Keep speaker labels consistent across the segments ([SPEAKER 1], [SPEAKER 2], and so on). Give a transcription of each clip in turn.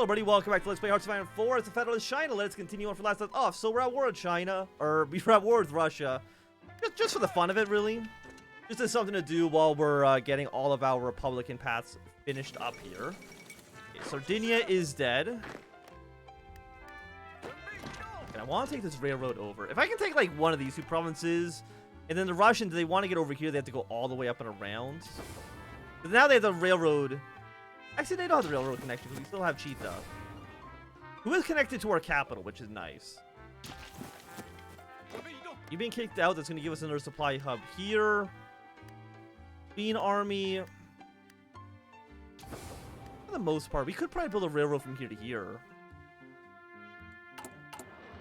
[SPEAKER 1] Hello, everybody. Welcome back to Let's Play Hearts of Iron 4 as the Federalist China. Let's continue on for last left off. So we're at war with China, or we're at war with Russia. Just for the fun of it, really. Just as something to do while we're getting all of our Republican paths finished up here. Okay, Sardinia is dead. And I want to take this railroad over. If I can take, like, one of these two provinces, and then the Russians, they want to get over here, they have to go all the way up and around. But now they have the railroad. Actually, they don't have the railroad connection, because we still have Cheetah, who is connected to our capital, which is nice. You being kicked out, that's going to give us another supply hub here. Queen Army. For the most part, we could probably build a railroad from here to here,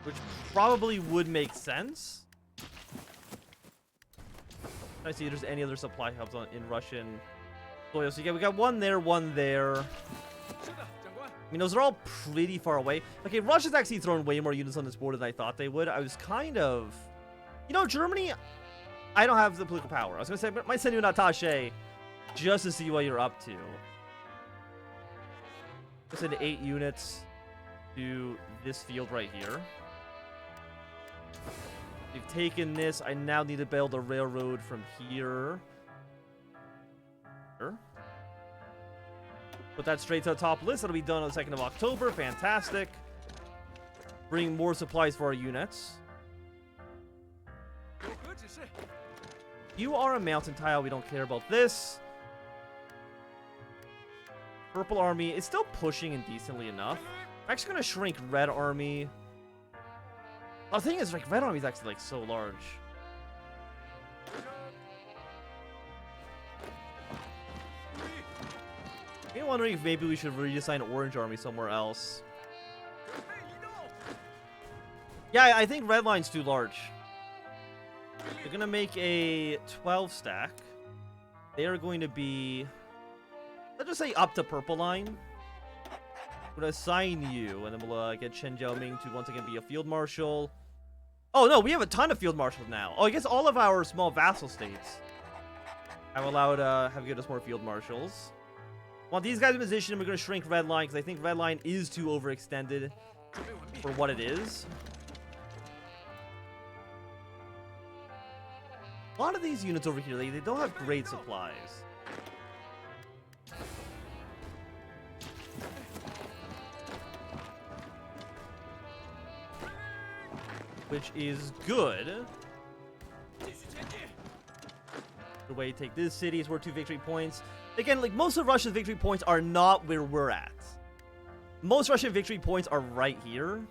[SPEAKER 1] which probably would make sense. I see if there's any other supply hubs in Russian soil. So yeah, we got one there, one there. I mean, those are all pretty far away. Okay, Russia's actually thrown way more units on this board than I thought they would. I was kind of... You know, Germany, I don't have the political power. I was going to say, I might send you an attaché just to see what you're up to. I'll send 8 units to this field right here. We've taken this. I now need to build a railroad from here. Put that straight to the top list. That'll be done on the 2nd of October. Fantastic. Bring more supplies for our units. You are a mountain tile. We don't care about this. Purple Army is still pushing indecently enough. I'm actually going to shrink Red Army. The thing is, like, Red Army is actually, like, so large. I'm wondering if maybe we should reassign Orange Army somewhere else. Yeah, I think Red Line's too large. They're gonna make a 12 stack. They are going to be, let's just say, up to Purple Line. I'm gonna assign you, and then we'll get Chen Jiaoming to once again be a field marshal. Oh no, we have a ton of field marshals now. Oh, I guess all of our small vassal states have allowed have given us more field marshals. Want these guys in position, we're going to shrink Red Line, because I think Red Line is too overextended for what it is. A lot of these units over here, they don't have great supplies. Which is good. The way to take this city is worth 2 victory points. Again, like, most of Russia's victory points are not where we're at. Most Russian victory points are right here.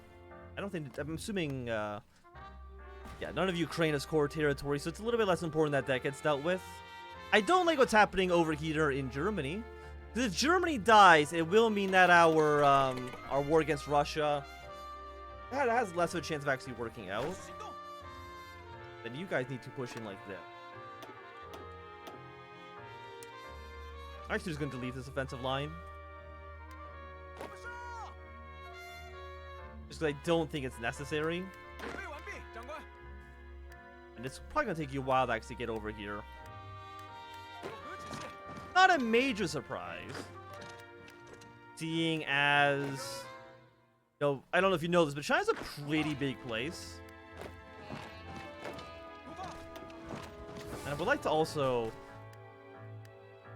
[SPEAKER 1] I don't think... I'm assuming... yeah, none of Ukraine is core territory, so it's a little bit less important that that gets dealt with. I don't like what's happening over here in Germany. Because if Germany dies, it will mean that our war against Russia... That has less of a chance of actually working out. Then you guys need to push in like this. I'm actually just going to delete this offensive line. Just because I don't think it's necessary. And it's probably going to take you a while to actually get over here. Not a major surprise. Seeing as... You know, I don't know if you know this, but China's a pretty big place. And I would like to also...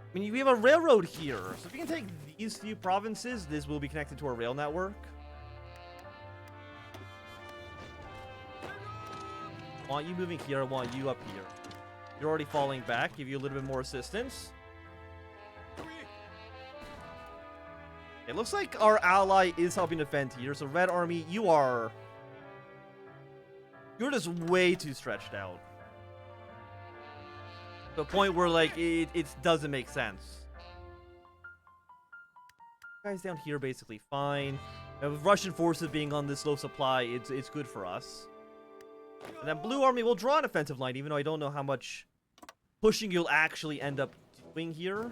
[SPEAKER 1] I mean, we have a railroad here, so if we can take these few provinces, this will be connected to our rail network. I want you moving here, I want you up here. You're already falling back, give you a little bit more assistance. It looks like our ally is helping defend here, so Red Army, you're just way too stretched out. To the point where, like, it doesn't make sense. Guys down here basically fine. And with Russian forces being on this low supply, it's good for us. And then Blue Army will draw an offensive line, even though I don't know how much pushing you'll actually end up doing here.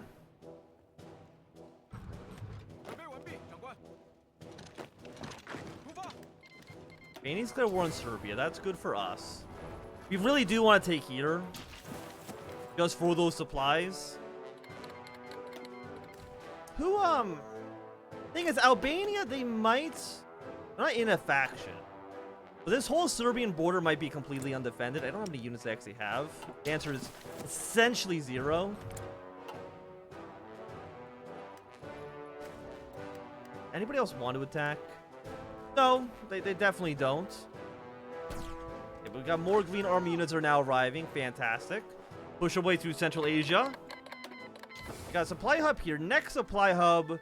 [SPEAKER 1] Spain needs to declare war on Serbia. That's good for us. We really do want to take here. Just for those supplies. Who, Thing is, Albania, they might... They're not in a faction. But this whole Serbian border might be completely undefended. I don't know how many units they actually have. The answer is essentially 0. Anybody else want to attack? No, they definitely don't. Okay, but we've got more green army units are now arriving. Fantastic. Push our way through Central Asia. We got a supply hub here. Next supply hub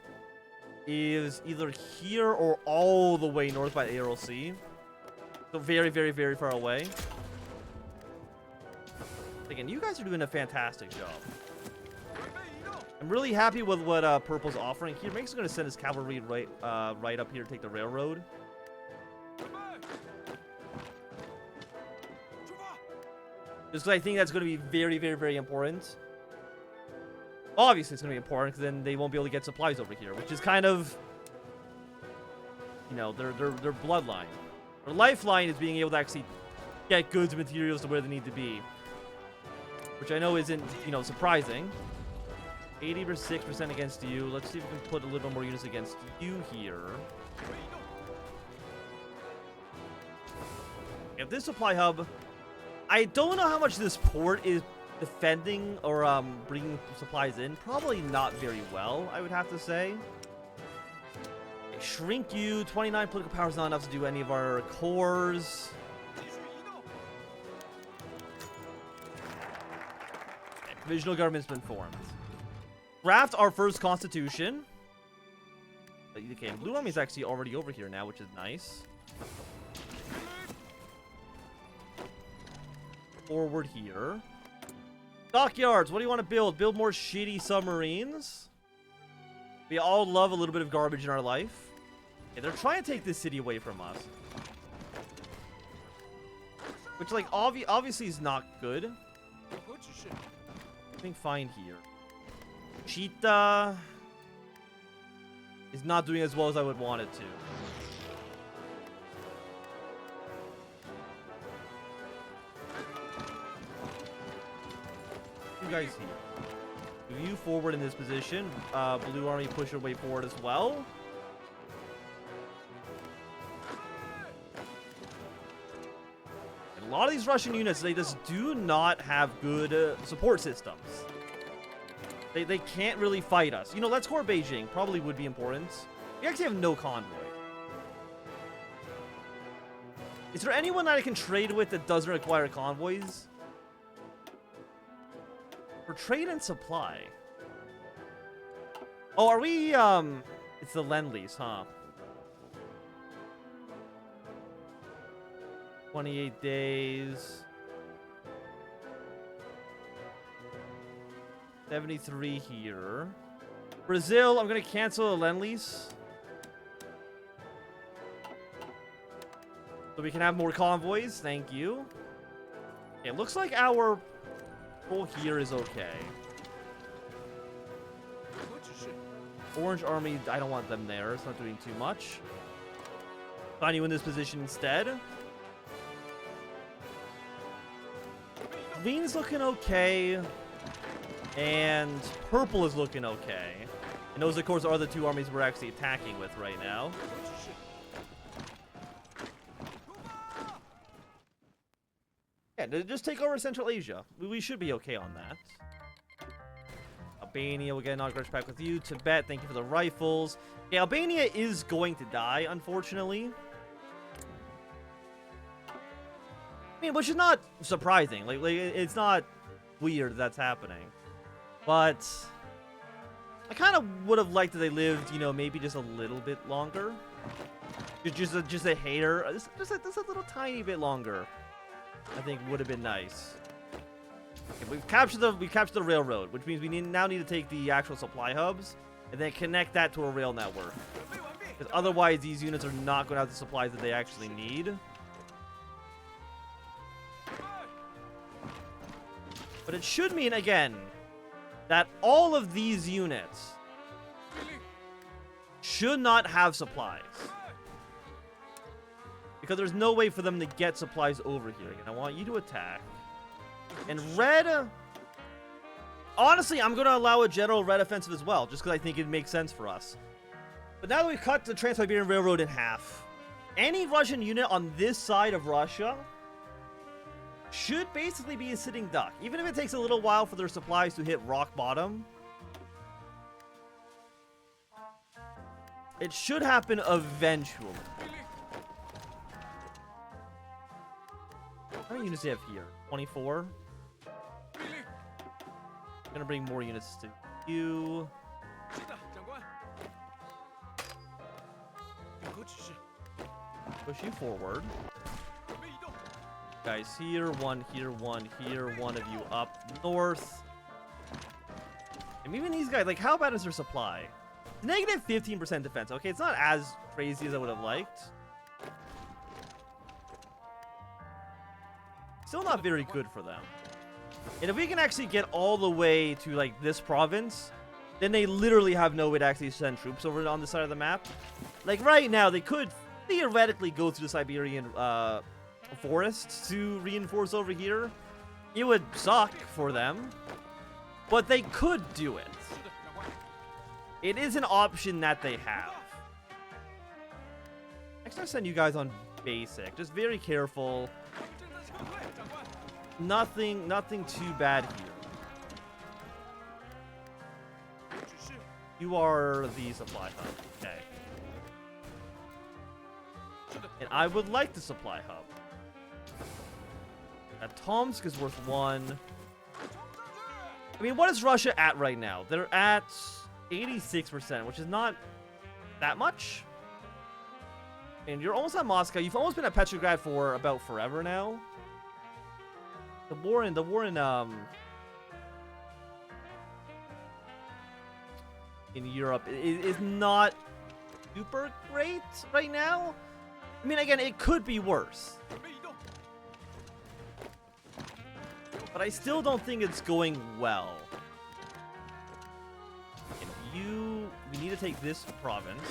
[SPEAKER 1] is either here or all the way north by the Aral Sea. So very, very, very far away. Again, you guys are doing a fantastic job. I'm really happy with what Purple's offering here. Make's going to send his cavalry right up here to take the railroad. Just because I think that's going to be very, very, very important. Obviously, it's going to be important because then they won't be able to get supplies over here, which is kind of, you know, their bloodline. Their lifeline is being able to actually get goods and materials to where they need to be, which I know isn't, you know, surprising. 86% against you. Let's see if we can put a little more units against you here. If this supply hub, I don't know how much this port is defending or bringing supplies in. Probably not very well, I would have to say. Shrink you. 29 political power is not enough to do any of our cores. Okay, provisional government's been formed. Draft our first constitution. Okay, Blue Army is actually already over here now, which is nice. Forward here. Dockyards, what do you want to build? Build more shitty submarines. We all love a little bit of garbage in our life. Okay, they're trying to take this city away from us. Which, like, obviously is not good. Nothing fine here. Cheetah is not doing as well as I would want it to. You guys here. Move you forward in this position. Blue Army push your way forward as well. And a lot of these Russian units, they just do not have good support systems. They can't really fight us. You know, let's core Beijing. Probably would be important. We actually have no convoy. Is there anyone that I can trade with that doesn't require convoys? For trade and supply. Oh, are we, it's the Lend-Lease, huh? 28 days. 73 here. Brazil, I'm going to cancel a Lend-Lease. So we can have more convoys. Thank you. Okay, it looks like our pull here is okay. Orange Army, I don't want them there. It's not doing too much. Find you in this position instead. Green's looking okay. And purple is looking okay. And those, of course, are the two armies we're actually attacking with right now. Yeah, just take over Central Asia. We should be okay on that. Albania, we'll get an aggression pact with you. Tibet, thank you for the rifles. Yeah, Albania is going to die, unfortunately. I mean, which is not surprising. Like it's not weird that's happening. But I kind of would have liked that they lived, you know, maybe just a little bit longer. Just a hater. Just a little tiny bit longer. I think would have been nice. Okay, we've captured the railroad, which means we now need to take the actual supply hubs and then connect that to a rail network. Because otherwise, these units are not going to have the supplies that they actually need. But it should mean, again, that all of these units should not have supplies. Because there's no way for them to get supplies over here. Again, I want you to attack. And red... honestly, I'm going to allow a general red offensive as well, just because I think it makes sense for us. But now that we've cut the Trans-Siberian Railroad in half, any Russian unit on this side of Russia should basically be a sitting duck. Even if it takes a little while for their supplies to hit rock bottom, it should happen eventually. How many units do you have here? 24? I'm gonna bring more units to you. Push you forward. Guys here, one here, one here, one of you up north. And even these guys, like, how bad is their supply? Negative 15% defense. Okay, it's not as crazy as I would have liked. Still not very good for them. And if we can actually get all the way to, like, this province, then they literally have no way to actually send troops over on this side of the map. Like, right now, they could theoretically go through the Siberian forests to reinforce over here. It would suck for them, but they could do it. It is an option that they have. Next, I'll send you guys on basic. Just very careful. Nothing too bad here. You are the supply hub. Okay. And I would like the supply hub. Tomsk is worth 1. I mean, what is Russia at right now? They're at 86%, which is not that much. And you're almost at Moscow. You've almost been at Petrograd for about forever now. The war in Europe is not super great right now. I mean, again, it could be worse. But I still don't think it's going well. We need to take this province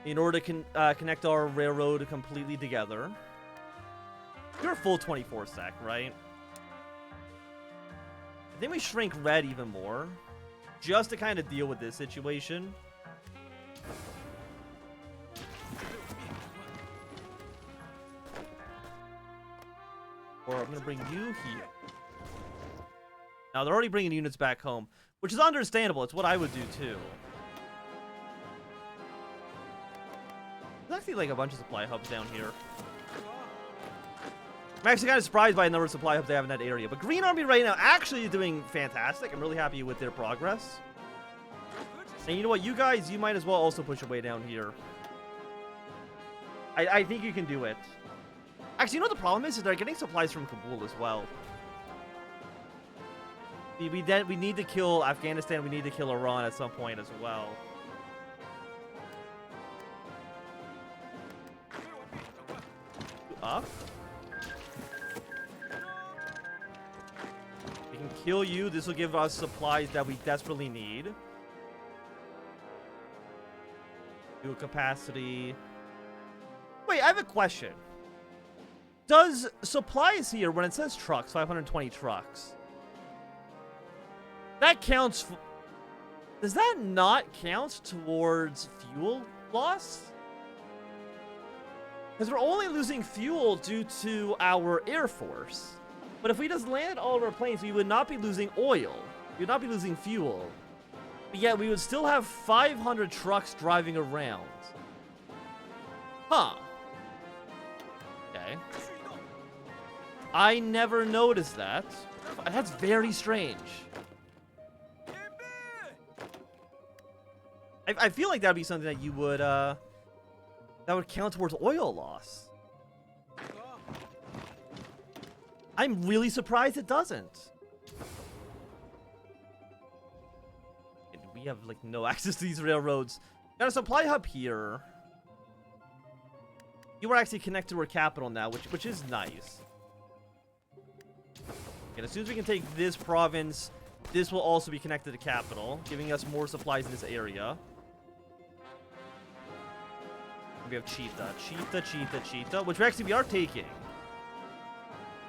[SPEAKER 1] in order to connect our railroad completely together. You're a full 24 stack, right? I think we shrink red even more, just to kind of deal with this situation. Or I'm going to bring you here. Now, they're already bringing units back home, which is understandable. It's what I would do, too. There's actually, like, a bunch of supply hubs down here. I'm actually kind of surprised by the number of supply hubs they have in that area. But Green Army right now actually is doing fantastic. I'm really happy with their progress. And you know what? You guys, you might as well also push your way down here. I think you can do it. Actually, you know what the problem is? They're getting supplies from Kabul as well. We need to kill Afghanistan. We need to kill Iran at some point as well. Up. We can kill you. This will give us supplies that we desperately need. Fuel capacity. Wait, I have a question. Does supplies here, when it says trucks, 520 trucks, that counts? Does that not count towards fuel loss? Because we're only losing fuel due to our Air Force. But if we just landed all of our planes, we would not be losing oil. We would not be losing fuel. But yet we would still have 500 trucks driving around. Huh. Okay. I never noticed that. That's very strange. I feel like that would be something that you would, that would count towards oil loss. I'm really surprised it doesn't. And we have, like, no access to these railroads. Got a supply hub here. You are actually connected to our capital now, which is nice. And as soon as we can take this province, this will also be connected to capital, giving us more supplies in this area. We have Cheetah, which actually we are taking.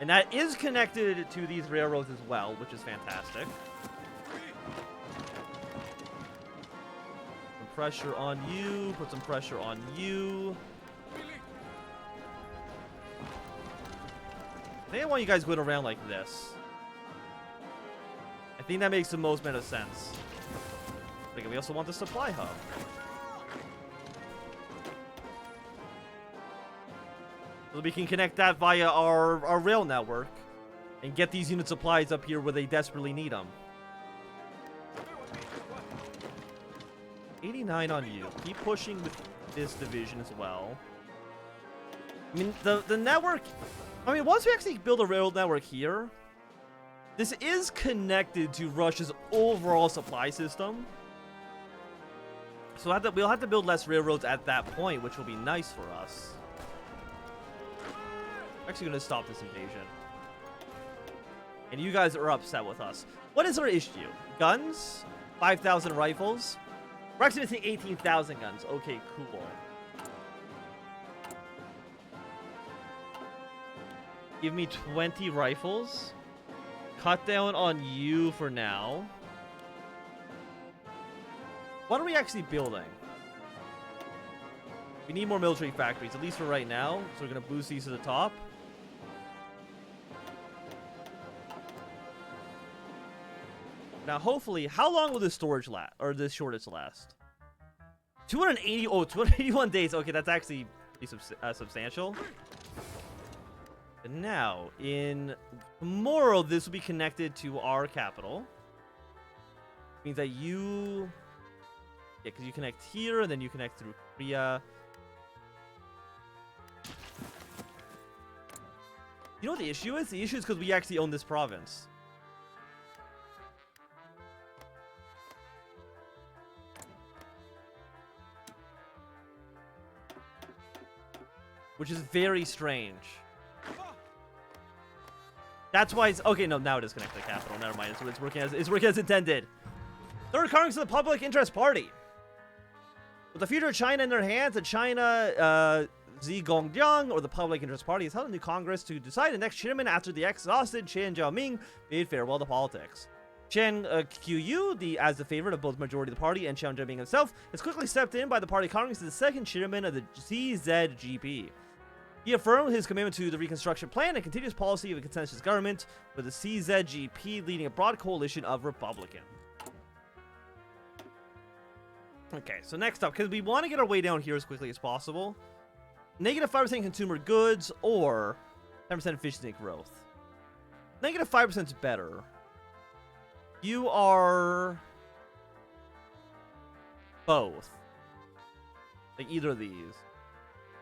[SPEAKER 1] And that is connected to these railroads as well, which is fantastic. pressure on you. Put some pressure on you. I think I want you guys going around like this. I think that makes the most amount of sense. But again, we also want the supply hub. So we can connect that via our rail network and get these unit supplies up here where they desperately need them. 89 on you. Keep pushing with this division as well. I mean, the network... I mean, once we actually build a rail network here, this is connected to Russia's overall supply system. So we'll have to build less railroads at that point, which will be nice for us. I'm actually going to stop this invasion. And you guys are upset with us. What is our issue? Guns? 5,000 rifles? We're actually missing 18,000 guns. Okay, cool. Give me 20 rifles. Cut down on you for now. What are we actually building? We need more military factories, at least for right now. So we're going to boost these to the top. Now, hopefully, how long will this storage last, or this shortage last? 280, oh, 281 days. Okay, that's actually pretty substantial. And now, tomorrow, this will be connected to our capital. Means that you... Yeah, because you connect here, and then you connect through Korea. You know what the issue is? The issue is because we actually own this province. Which is very strange. That's why it's... Okay, no, now it is connected to the capital. Never mind. It's working as intended. Third Congress of the Public Interest Party. With the future of China in their hands, the China Zhigongjiang, or the Public Interest Party, has held a new Congress to decide the next chairman after the exhausted Chen Jiaoming bade farewell to politics. Chen Qiyu, as the favorite of both majority of the party and Chen Jiaoming himself, has quickly stepped in by the party Congress as the second chairman of the CZGP. He affirmed his commitment to the reconstruction plan and continuous policy of a consensus government, with the CZGP leading a broad coalition of Republican. Okay, so next up, because we want to get our way down here as quickly as possible, negative 5% consumer goods or 10% efficiency growth. Negative 5% is better. You are both. Like either of these.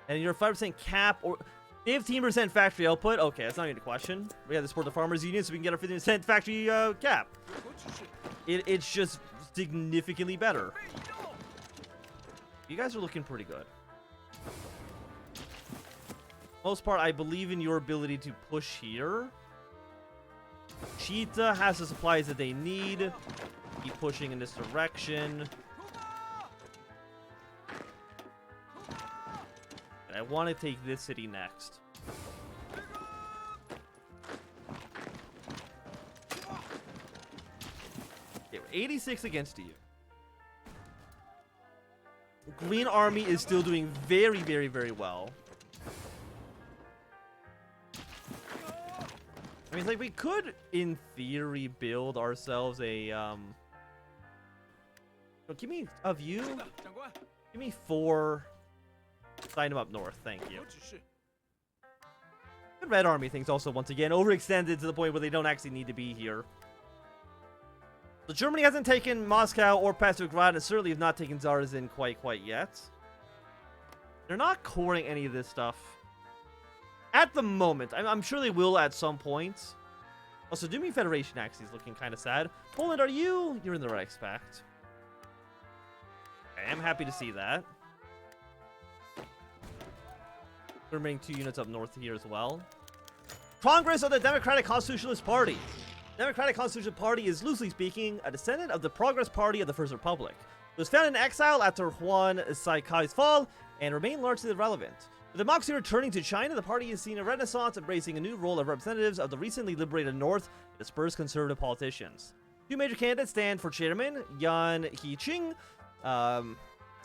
[SPEAKER 1] And you're 5% cap or 15% factory output. Okay, that's not even a question. We have to support the farmers union so we can get our 15% factory cap. It's just significantly better. You guys are looking pretty good. Most part, I believe in your ability to push here. Cheetah has the supplies that they need. Keep pushing in this direction. And I want to take this city next. Okay, we're 86 against you. Green Army is still doing very, very, very well. I mean, it's like we could, in theory, build ourselves a, give me a view. Give me 4. Sign them up north, thank you. The Red Army thing's also, once again, overextended to the point where they don't actually need to be here. So Germany hasn't taken Moscow or Petrograd, and certainly have not taken Zarzin quite yet. They're not coring any of this stuff. At the moment. I'm sure they will at some point. Also, Dumi Federation actually is looking kind of sad. Poland, are you? You're in the right expect. Okay, I'm happy to see that. We're bringing 2 units up north here as well. Congress of the Democratic Constitutionalist Party. The Democratic Constitutional Party is, loosely speaking, a descendant of the Progress Party of the First Republic. It was found in exile after Juan Saikai's fall and remained largely irrelevant. With democracy returning to China, the party has seen a renaissance, embracing a new role of representatives of the recently liberated North and dispersed conservative politicians. 2 major candidates stand for chairman, Yan Heqing,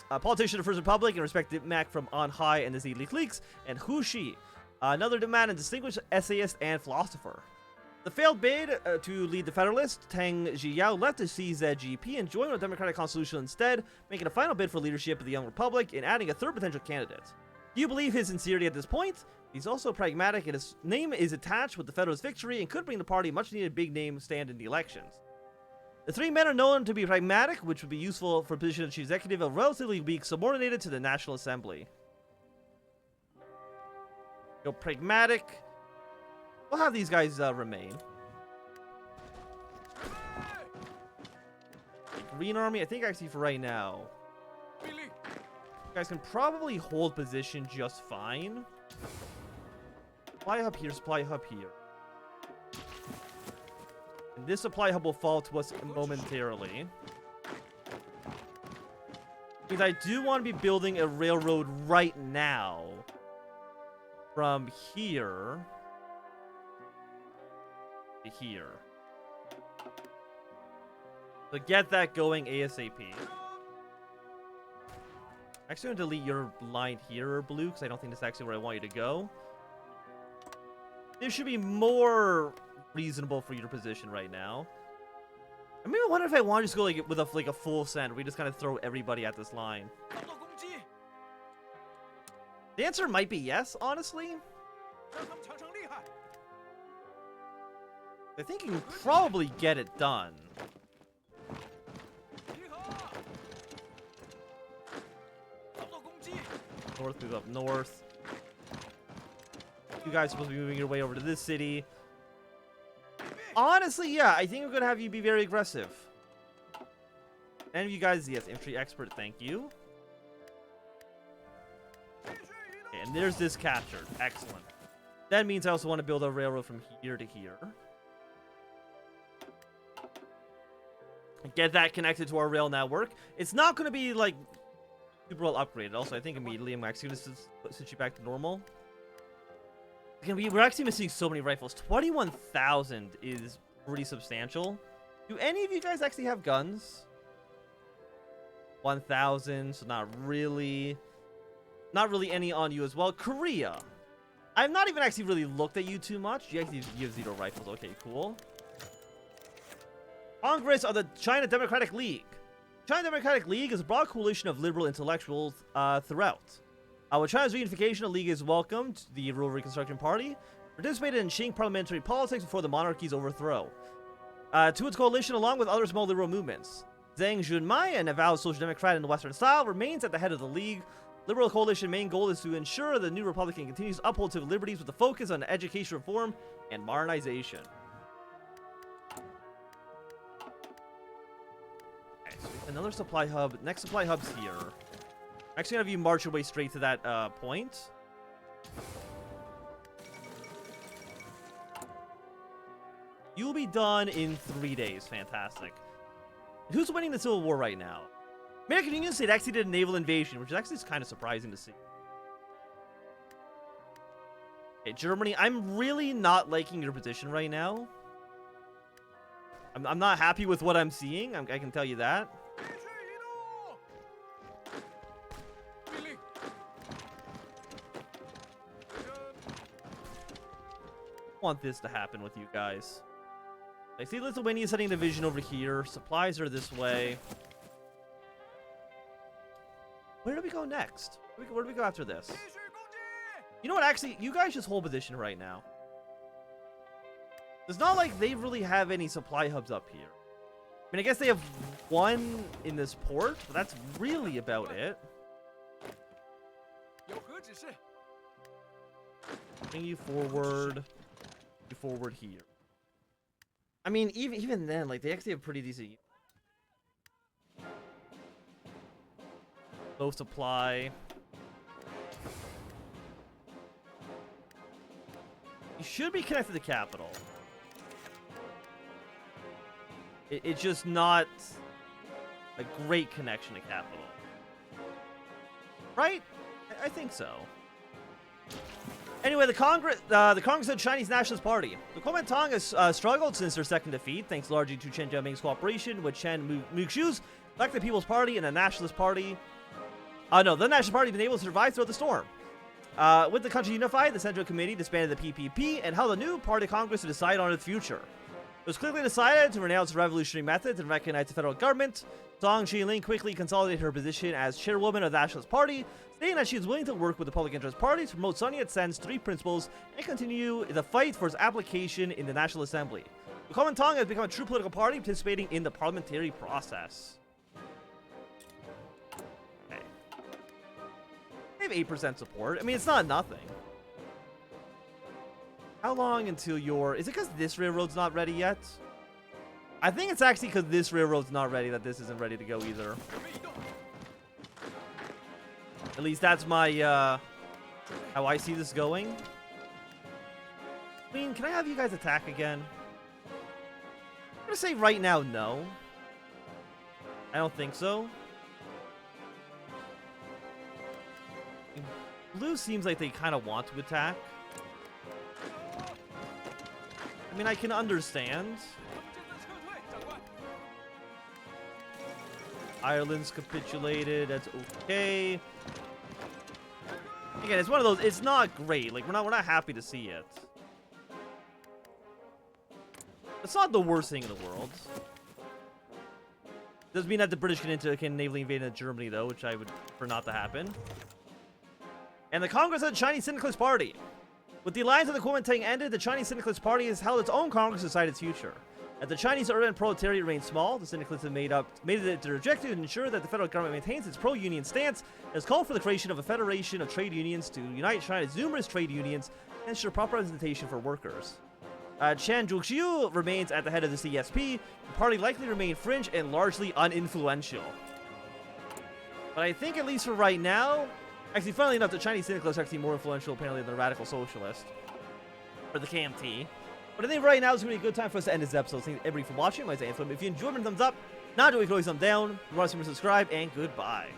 [SPEAKER 1] politician of the First Republic and respect diplomat from on high and his elite cliques, and Hu Shi, another diplomat and distinguished essayist and philosopher. The failed bid to lead the Federalists, Tang Zhiyao left the CZGP and joined the Democratic Constitution instead, making a final bid for leadership of the Young Republic and adding a third potential candidate. Do you believe his sincerity at this point? He's also pragmatic, and his name is attached with the Federalist victory and could bring the party a much-needed big name stand in the elections. The three men are known to be pragmatic, which would be useful for a position of chief executive of relatively weak subordinated to the National Assembly. Go pragmatic. We'll have these guys remain. Green Army, I think actually for right now, you guys can probably hold position just fine. Supply hub here, supply hub here. And this supply hub will fall to us momentarily. Because I do want to be building a railroad right now. From here to here. So get that going ASAP. Actually, I'm going to delete your line here, Blue, because I don't think that's actually where I want you to go. This should be more reasonable for your position right now. I mean, I wonder if I want to just go like with a full send. We just kind of throw everybody at this line. The answer might be yes, honestly. I think you can probably get it done. North, move up north. You guys are supposed to be moving your way over to this city. Honestly, yeah, I think I'm going to have you be very aggressive. And of you guys, yes, infantry expert, thank you. Okay, and there's this captured. Excellent. That means I also want to build a railroad from here to here. Get that connected to our rail network. It's not going to be, like, super well upgraded. Also, I think immediately I'm actually going to switch you back to normal. We're actually missing so many rifles. 21,000 is pretty substantial. Do any of you guys actually have guns? 1,000, so not really. Not really any on you as well. Korea. I've not even actually really looked at you too much. You actually have 0 rifles. Okay, cool. Congress of the China Democratic League. China Democratic League is a broad coalition of liberal intellectuals throughout. With China's reunification, the League is welcomed the Rural Reconstruction Party, participated in Qing parliamentary politics before the monarchy's overthrow. To its coalition, along with other small liberal movements. Zhang Junmai, an avowed social democrat in the Western style, remains at the head of the League. Liberal coalition's main goal is to ensure the new Republican continues to uphold civil liberties with a focus on education reform and modernization. Okay, so another supply hub. Next supply hub's here. Actually, gonna have you march your way straight to that point. You'll be done in 3 days. Fantastic. Who's winning the Civil War right now? American Union State actually did a naval invasion, which is actually kind of surprising to see. Okay, Germany, I'm really not liking your position right now. I'm not happy with what I'm seeing. I can tell you that. Want this to happen with you guys. I see Lithuania sending a division over here. Supplies are this way. Where do we go next? Where do we go after this? You know what? Actually, you guys just hold position right now. It's not like they really have any supply hubs up here. I mean, I guess they have one in this port, but that's really about it. Bring you forward. You forward here. I mean, even then, like, they actually have pretty decent. Low supply. You should be connected to the capital. It's just not a great connection to capital. Right? I think so. Anyway, the Congress of the Chinese Nationalist Party. The Kuomintang has struggled since their second defeat, thanks largely to Chen Jiabing's cooperation with Chen Muxiu's Elected People's Party and the Nationalist Party. No, the National Party has been able to survive throughout the storm. With the country unified, the Central Committee disbanded the PPP and held a new party congress to decide on its future. It was quickly decided to renounce revolutionary methods and recognize the federal government. Deng Xiaoling quickly consolidated her position as chairwoman of the Nationalist Party, stating that she is willing to work with the Public Interest Party to promote Sun Yat-sen's 3 principles and continue the fight for its application in the National Assembly. The Kuomintang has become a true political party participating in the parliamentary process. Okay. They have 8% support. I mean, it's not nothing. How long until your... Is it because this railroad's not ready yet? I think it's actually because this railroad's not ready that this isn't ready to go either. At least that's my, how I see this going. I mean, can I have you guys attack again? I'm gonna say right now, no. I don't think so. Blue seems like they kind of want to attack. I mean, I can understand. Ireland's capitulated. That's okay. Again, it's one of those. It's not great. Like we're not happy to see it. It's not the worst thing in the world. Doesn't mean that the British can naval invade into Germany though, which I would prefer not to happen. And the Congress of the Chinese Syndicalist Party. With the alliance of the Kuomintang ended, the Chinese Syndicalist Party has held its own Congress to decide its future. As the Chinese urban proletariat remains small, the Syndicalists have made it their objective to ensure that the federal government maintains its pro-union stance and has called for the creation of a federation of trade unions to unite China's numerous trade unions and ensure proper representation for workers. Chen Zhuxiu remains at the head of the CSP. The party likely remain fringe and largely uninfluential. But I think at least for right now, actually, funnily enough, the Chinese Syndicalists are actually more influential apparently than the Radical Socialist. Or the KMT. But I think right now is going to be a good time for us to end this episode. Thank you everybody for watching. If you enjoyed, thumbs up. Not doing, thumbs down. If you want to see me, subscribe, and goodbye.